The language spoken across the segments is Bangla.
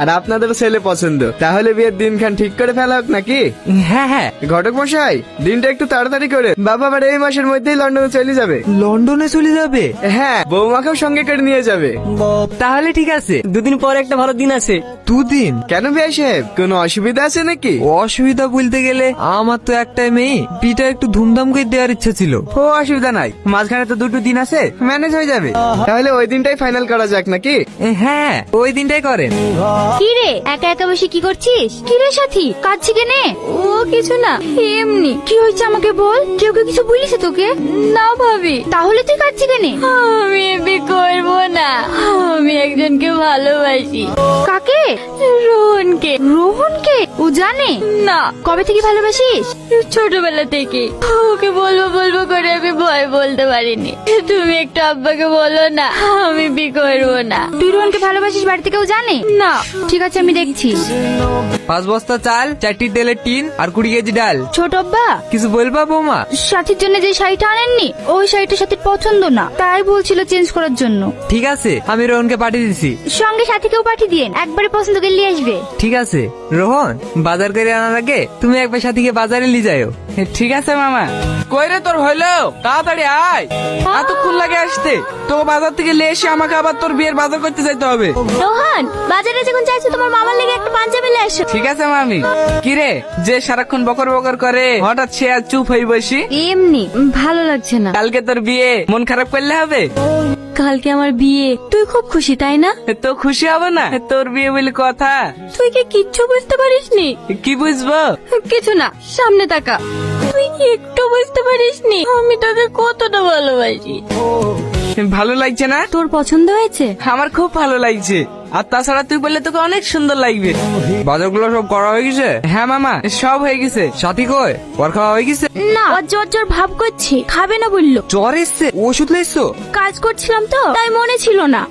আর আপনাদের ছেলে পছন্দ, তাহলে বিয়ের দিনখান ঠিক করে ফেলা হোক নাকি? হ্যাঁ হ্যাঁ। ঘটক মশাই, দিনটা একটু তাড়াতাড়ি করে, বাবা আবার এই মাসের মধ্যেই লন্ডনে চলে যাবে। লন্ডনে চলে যাবে? হ্যাঁ, বৌমাকেও সঙ্গে করে নিয়ে যাবে। তাহলে ঠিক আছে, দুদিন পর একটা ভালো দিন আছে। দুদিন? কেন বিআই সাহেব, কোনো অসুবিধা আছে নাকি? অসুবিধা বলতে গেলে আমার তো একটাই মেয়ে, বিটা একটু ধুমধাম করে দেওয়ার ইচ্ছা ছিল। ও অসুবিধা নাই, মাঝখানে তো দুটো দিন আছে, ম্যানেজ হয়ে যাবে। তাহলে ওই দিনটাই ফাইনাল করা যাক নাকি? হ্যাঁ, ওই দিনটাই করেন। কি রে, একা একা বসে কি করছিস? কি রে সাথী, কাঁদছি কেনে? ও কিছু না, এমনি। কি হয়েছে আমাকে বল, কেউ কেউ কিছু বলিছে তোকে? না ভাবি। তাহলে তুই কাঁদছি কেনে? আমি বিয়ে করবো না, আমি একজনকে ভালোবাসি। কাকে? রোহনকে। রোহনকে? ও জানে না? কবে থেকে ভালোবাসিস? ছোটবেলা থেকে। ওকে বলবো বলবো করে আমি ভয় বলতে পারিনি। তুমি একটু আব্বাকে বলো না, আমি বিয়ে করবো না। তুই রোহনকে ভালোবাসিস, বাড়িতে কেউ জানে না? ঠিক আছে, আমি দেখছি। 5 বস্তা চাল, 4টি তেলের টিন আর 20 কেজি ডাল। ছোট আব্বা, কিছু বলবা বৌমা? সাথীর জন্য যে শাড়িটা আনেননি, ওই শাড়িটা সাথীর পছন্দ না, তাই বলছিল চেঞ্জ করার জন্য। ঠিক আছে, আমি রোহনকে পাঠিয়ে দিছি। সঙ্গে সাথীকেও পাঠিয়ে দিন, একবারে পছন্দ করে নিয়ে আসবে। ঠিক আছে রোহন, বাজার করে আনার আগে তুমি একবার সাথীকে বাজারে নিয়ে যাও। ঠিক আছে মামা। কই রে তোর হইলো? তাড়াতাড়ি আয়, এতক্ষণ লাগে আসতে। তো বাজার থেকে নিয়ে এসে আমাকে আবার তোর বিয়ের বাজার করতে যাইতে হবে। রোহন, বাজারে যখন যাচ্ছ তোমার মামার লেগে একটা পাঞ্জাবি নিয়ে এসো। ঠিক আছে মামি। কিরে, যে সারাক্ষণ বকর বকর করে, হঠাৎ সে আর চুপ হয়ে বসি? এমনি ভালো লাগছে না। কালকে তোর বিয়ে, মন খারাপ করলে হবে? কালকে আমার বিয়ে, তুই খুব খুশি তাই না? তো খুশি হব না? তোর বিয়ে বলে কথা। তুই কি কিচ্ছু বুঝতে পারিসনি? কি বুঝবো? কিছু না, সামনে তাকা। তুই কি একটু বুঝতে পারিসনি আমি তোকে কতটা ভালোবাসি? ভালো লাগছে না? তোর পছন্দ হয়েছে? আমার খুব ভালো লাগছে। আর তাছাড়া তুই বললে তোকে অনেক সুন্দর লাগবে। বাজারগুলো সব করা হয়ে গেছে? হ্যাঁ মামা, সব হয়ে গেছে। সাথী কই, ওর খাওয়া হয়ে গেছে? না, ওর জ্বর জ্বর ভাব করছে, খাবে না বললো। জ্বর এসছে, ওষুধ লেছো? কাজ করছিলাম তো, তাই মনে ছিল না।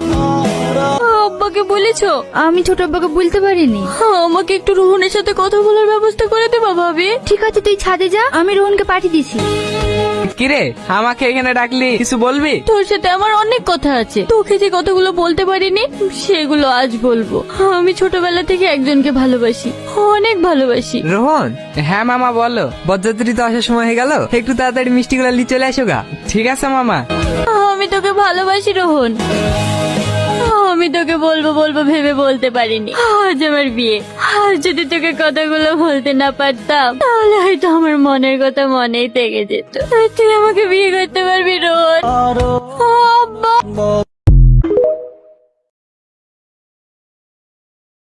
আব্বাকে বলেছো? আমি ছোট আব্বাকে বলতে পারিনি। আমাকে একটু রোহনের সাথে কথা বলার ব্যবস্থা করে দেবা ভাবি? ঠিক আছে, তুই ছাদে যা, আমি রোহনকে পাঠিয়ে দিছি। কিরে, আমাকে এখানে ডাকলি, কিছু বলবি? তোর সাথে আমার অনেক কথা আছে, তোকে যে কথাগুলো বলতে পারিনি সেগুলো আজ বলবো। আমি ছোটবেলা থেকে একজনকে ভালোবাসি, অনেক ভালোবাসি। রোহন, হ্যাঁ মামা বলো। বরযাত্রী তো আসার সময় হয়ে গেল, একটু তাড়াতাড়ি মিষ্টিগুলো নিয়ে চলে আসো গা। ঠিক আছে মামা। আমি তোকে ভালোবাসি রোহন, আমি তোকে বলবো বলবো ভেবে বলতে পারিনি। আজ আমার বিয়ে, আজ যদি তোকে কথাগুলো বলতে না পারতাম, তাহলে হয়তো আমার মনের কথা মনেই থেকে যেত। তুই আমাকে বিয়ে করতে পারবি রোহন? আব্বা।